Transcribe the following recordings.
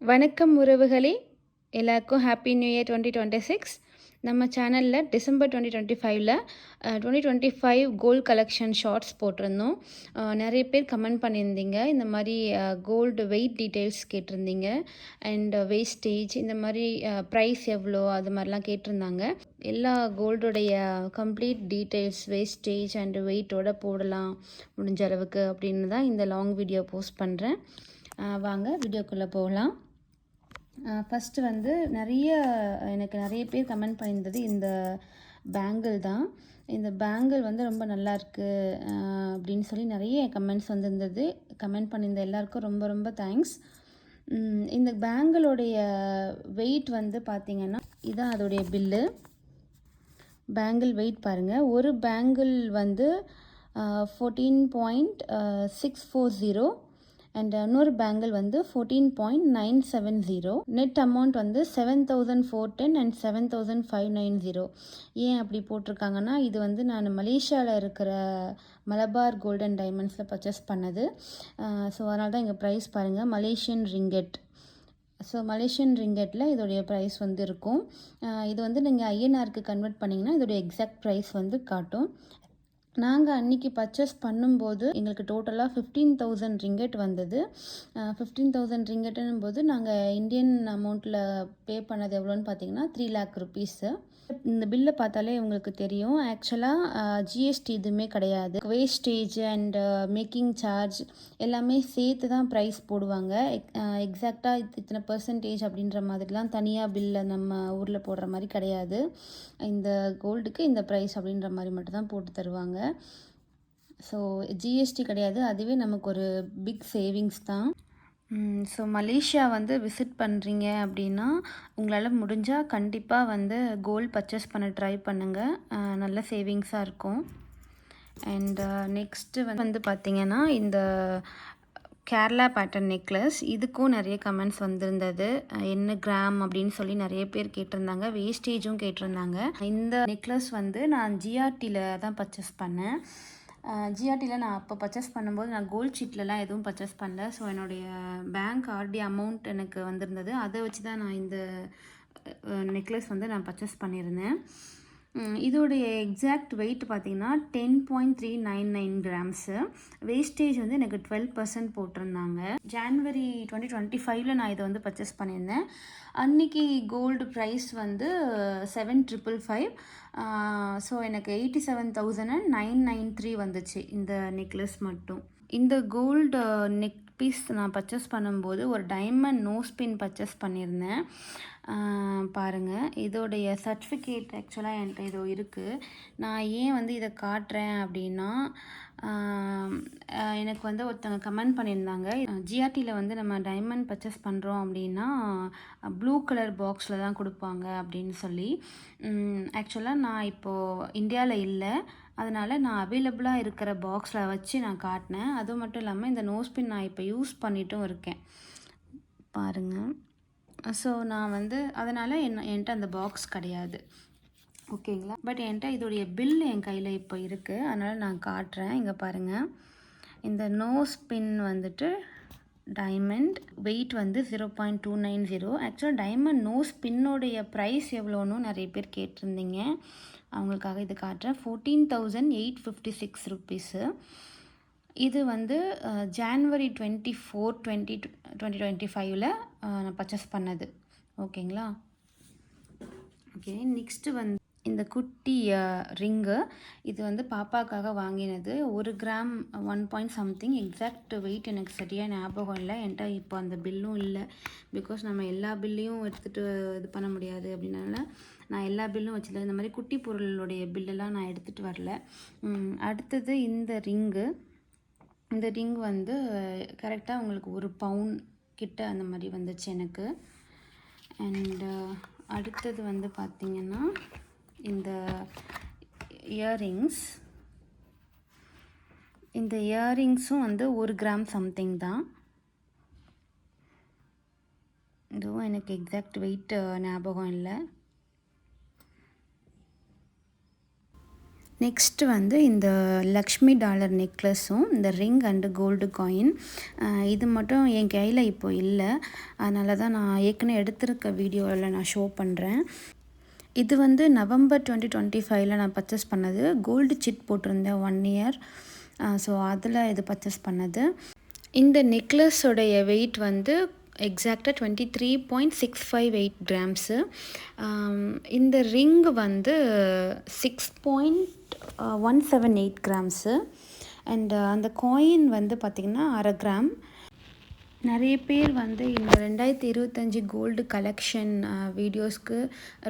வணக்கம் உறவுகளே, எல்லாருக்கும் ஹாப்பி நியூ இயர் 2026. நம்ம சேனலில் டிசம்பர் 2025ல் 2025 கோல்டு கலெக்ஷன் ஷார்ட்ஸ் போட்டிருந்தோம். நிறைய பேர் கமெண்ட் பண்ணியிருந்தீங்க, இந்த மாதிரி கோல்டு வெயிட் டீட்டெயில்ஸ் கேட்டிருந்தீங்க, அண்ட் வேஸ்டேஜ், இந்த மாதிரி ப்ரைஸ் எவ்வளோ, அது மாதிரிலாம் கேட்டிருந்தாங்க. எல்லா கோல்டுடைய கம்ப்ளீட் டீட்டெயில்ஸ், வேஸ்டேஜ் அண்ட் வெயிட்டோட போடலாம் முடிஞ்ச அளவுக்கு அப்படின்னு தான் இந்த லாங் வீடியோ போஸ்ட் பண்ணுறேன். வாங்க வீடியோக்குள்ளே போகலாம். ஃபஸ்ட்டு வந்து எனக்கு நிறைய பேர் கமெண்ட் பண்ணியிருந்தது இந்த பேங்கிள் தான். இந்த பேங்கிள் வந்து ரொம்ப நல்லாயிருக்கு அப்படின்னு சொல்லி நிறைய கமெண்ட்ஸ் வந்திருந்தது. கமெண்ட் பண்ணியிருந்த எல்லாருக்கும் ரொம்ப ரொம்ப தேங்க்ஸ். இந்த பேங்கிளோடைய வெயிட் வந்து பார்த்திங்கன்னா இதான் அதோடைய பில்லு. பேங்கிள் வெயிட் பாருங்கள். ஒரு பேங்கிள் வந்து 14.640 அண்ட் இன்னொரு பேங்கிள் வந்து 14.970. நெட் அமௌண்ட் வந்து 7,410 அண்ட் 7,590. ஏன் அப்படி போட்டிருக்காங்கன்னா, இது வந்து நான் மலேசியாவில் இருக்கிற மலபார் கோல்டன் டைமண்ட்ஸில் பர்ச்சேஸ் பண்ணது. ஸோ அதனால தான் இங்கே ப்ரைஸ் பாருங்கள், மலேசியன் ரிங்கெட். ஸோ மலேசியன் ரிங்கெட்டில் இதோடைய ப்ரைஸ் வந்து இருக்கும். இது வந்து நீங்கள் ஐஎன்ஆருக்கு கன்வெர்ட் பண்ணிங்கன்னா இதோடைய எக்ஸாக்ட் ப்ரைஸ் வந்து காட்டும். நாங்கள் அன்றைக்கி பர்ச்சேஸ் பண்ணும்போது எங்களுக்கு டோட்டலாக 15,000 ரிங்கெட் வந்தது. 15,000 ரிங்கெட்டுன்னும் போது நாங்கள் இந்தியன் அமௌண்ட்டில் பே பண்ணது எவ்வளோன்னு பார்த்தீங்கன்னா 3 lakh ருபீஸு. இந்த பில்லை பார்த்தாலே உங்களுக்கு தெரியும். ஆக்சுவலாக ஜிஎஸ்டி எதுவுமே கிடையாது. வேஸ்டேஜ் அண்ட் மேக்கிங் சார்ஜ் எல்லாமே சேர்த்து தான் ப்ரைஸ் போடுவாங்க. எக்ஸாக்டாக இத்தனை பர்சன்டேஜ் அப்படின்ற மாதிரிலாம் தனியாக பில்லை நம்ம ஊரில் போடுற மாதிரி கிடையாது. இந்த கோல்டுக்கு இந்த ப்ரைஸ் அப்படின்ற மாதிரி மட்டும்தான் போட்டு தருவாங்க. ஸோ ஜிஎஸ்டி கிடையாது. அதுவே நமக்கு ஒரு பிக் சேவிங்ஸ் தான். ஸோ மலேசியா வந்து விசிட் பண்ணுறீங்க அப்படின்னா உங்களால் முடிஞ்சால் கண்டிப்பாக வந்து கோல்டு பர்ச்சேஸ் பண்ண ட்ரை பண்ணுங்கள். நல்ல சேவிங்ஸாக இருக்கும். அண்ட் நெக்ஸ்ட்டு வந்து பார்த்திங்கன்னா இந்த கேரளா பேட்டர்ன் நெக்லஸ், இதுக்கும் நிறைய கமெண்ட்ஸ் வந்திருந்தது. என்ன கிராம் அப்படின்னு சொல்லி நிறைய பேர் கேட்டிருந்தாங்க. வேஸ்டேஜும் கேட்டிருந்தாங்க. இந்த நெக்லஸ் வந்து நான் ஜிஆர்டியில் தான் பர்ச்சேஸ் பண்ணேன். ஜிஆர்டியில் நான் அப்போ பர்ச்சேஸ் பண்ணும்போது நான் கோல்ட் ஷீட்லலாம் எதுவும் பர்ச்சேஸ் பண்ணல. ஸோ என்னுடைய பேங்க் ஆர்டி அமௌண்ட் எனக்கு வந்திருந்தது. அதை வச்சு தான் நான் இந்த நெக்லஸ் வந்து நான் பர்ச்சேஸ் பண்ணியிருந்தேன். இதோடைய எக்ஸாக்ட் வெயிட் பார்த்திங்கன்னா 10.399 கிராம்ஸு. வேஸ்டேஜ் வந்து எனக்கு 12% போட்டிருந்தாங்க. ஜான்வரி 2025ல் நான் இதை வந்து பர்ச்சேஸ் பண்ணியிருந்தேன். அன்றைக்கி கோல்டு ப்ரைஸ் வந்து 7,555. ஸோ எனக்கு 87,993 வந்துச்சு இந்த நெக்லஸ் மட்டும். இந்த கோல்டு நெக் பீஸ் நான் பர்ச்சேஸ் பண்ணும்போது ஒரு டைமண்ட் நோஸ் பின் பர்ச்சேஸ் பண்ணியிருந்தேன். பாருங்கள், இதோடைய சர்டிஃபிகேட் ஆக்சுவலாக என்கிட்ட இதோ இருக்குது. நான் ஏன் வந்து இதை காட்டுறேன் அப்படின்னா, எனக்கு வந்து ஒருத்தவங்க கமெண்ட் பண்ணியிருந்தாங்க, ஜிஆர்டியில் வந்து நம்ம டைமண்ட் பர்ச்சேஸ் பண்ணுறோம் அப்படின்னா ப்ளூ கலர் பாக்ஸில் தான் கொடுப்பாங்க அப்படின்னு சொல்லி. ஆக்சுவலாக நான் இப்போது இந்தியாவில் இல்லை, அதனால் நான் அவைலபிளாக இருக்கிற பாக்ஸில் வச்சு நான் காட்டினேன். அது மட்டும் இல்லாமல் இந்த நோஸ்பின் நான் இப்போ யூஸ் பண்ணிட்டும் இருக்கேன் பாருங்கள். ஸோ நான் வந்து அதனால் என்கிட்ட அந்த பாக்ஸ் கிடையாது, ஓகேங்களா. பட் என்கிட்ட இதோடைய பில் என் கையில் இப்போ இருக்குது, அதனால் நான் காட்டுறேன். இங்கே பாருங்கள், இந்த நோஸ் பின் வந்துட்டு டைமண்ட் வெயிட் வந்து 0.290. ஆக்சுவலாக டைமண்ட் நோஸ் பின்னோடைய ப்ரைஸ் எவ்வளோன்னு நிறைய பேர் கேட்டிருந்தீங்க. அவங்களுக்காக இது காட்டுறேன். 14,856 ருபீஸு. இது வந்து ஜான்வரி 24, 2025ல் நான் பர்ச்சேஸ் பண்ணது, ஓகேங்களா. ஓகே, நெக்ஸ்ட்டு வந்து இந்த குட்டி ரிங்கு. இது வந்து பாப்பாக்காக வாங்கினது. 1 gram 1 point something. Exact weight எனக்கு சரியாக ஞாபகம் இல்லை. என்கிட்ட இப்போ அந்த பில்லும் இல்லை. பிகாஸ் நம்ம எல்லா பில்லையும் எடுத்துகிட்டு இது பண்ண முடியாது அப்படின்னால நான் எல்லா பில்லும் வச்சுருந்தேன். இந்த மாதிரி குட்டி பொருளுடைய பில்லெல்லாம் நான் எடுத்துகிட்டு வரல. அடுத்தது இந்த ரிங்கு. இந்த ரிங் வந்து கரெக்டாக உங்களுக்கு 1 பவுன் கிட்ட அந்த மாதிரி வந்துச்சு எனக்கு. அண்டு அடுத்தது வந்து பார்த்திங்கன்னா இந்த இயரிங்ஸ். இந்த இயரிங்ஸும் வந்து 1 கிராம் சம்திங் தான். இதுவும் எனக்கு எக்ஸாக்ட் வெயிட் ஞாபகம் இல்லை. நெக்ஸ்ட்டு வந்து இந்த லக்ஷ்மி டாலர் நெக்லஸும் இந்த ரிங் அண்டு கோல்டு காயின் இது மட்டும் என் கையில் இப்போ இல்லை. அதனால தான் நான் ஏற்கனவே எடுத்திருக்க வீடியோவில் நான் ஷோ பண்ணுறேன். இது வந்து நவம்பர் 2025 நான் பர்ச்சேஸ் பண்ணது. கோல்டு சிட் போட்டிருந்தேன் 1 இயர். ஸோ அதில் இது பர்ச்சேஸ் பண்ணது. இந்த நெக்லஸோடைய வெயிட் வந்து எக்ஸாக்டாக 23.658 கிராம்ஸு. இந்த ரிங் வந்து 6.178 கிராம்ஸு. அண்ட் அந்த காயின் வந்து பார்த்திங்கன்னா 1/2 கிராம். நிறைய பேர் வந்து இந்த 2025 கோல்டு கலெக்ஷன் வீடியோஸ்க்கு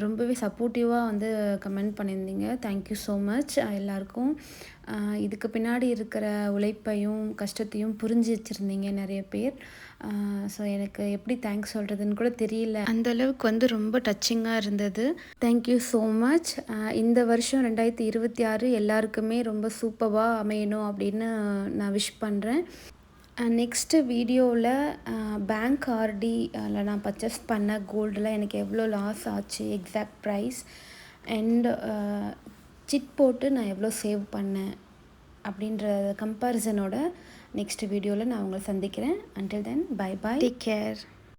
ரொம்பவே சப்போர்ட்டிவாக வந்து கமெண்ட் பண்ணியிருந்தீங்க. தேங்க்யூ ஸோ மச் எல்லாருக்கும். இதுக்கு பின்னாடி இருக்கிற உழைப்பையும் கஷ்டத்தையும் புரிஞ்சு வச்சுருந்தீங்க நிறைய பேர். ஸோ எனக்கு எப்படி தேங்க்ஸ் சொல்கிறதுன்னு கூட தெரியல. அந்தளவுக்கு வந்து ரொம்ப டச்சிங்காக இருந்தது. Thank you so much. இந்த வருஷம் 2026 எல்லாருக்குமே ரொம்ப சூப்பராக அமையணும் அப்படின்னு நான் விஷ் பண்ணுறேன். நெக்ஸ்ட்டு வீடியோவில் பேங்க் ஆர்டியில் நான் பர்ச்சேஸ் பண்ண கோல்டில் எனக்கு எவ்வளோ லாஸ் ஆச்சு, எக்ஸாக்ட் ப்ரைஸ் அண்ட் சிட் போட்டு நான் எவ்வளோ சேவ் பண்ணேன் அப்படின்ற கம்பேரிசனோட நெக்ஸ்ட் வீடியோவில் நான் உங்களை சந்திக்கிறேன். Until then bye bye, take care.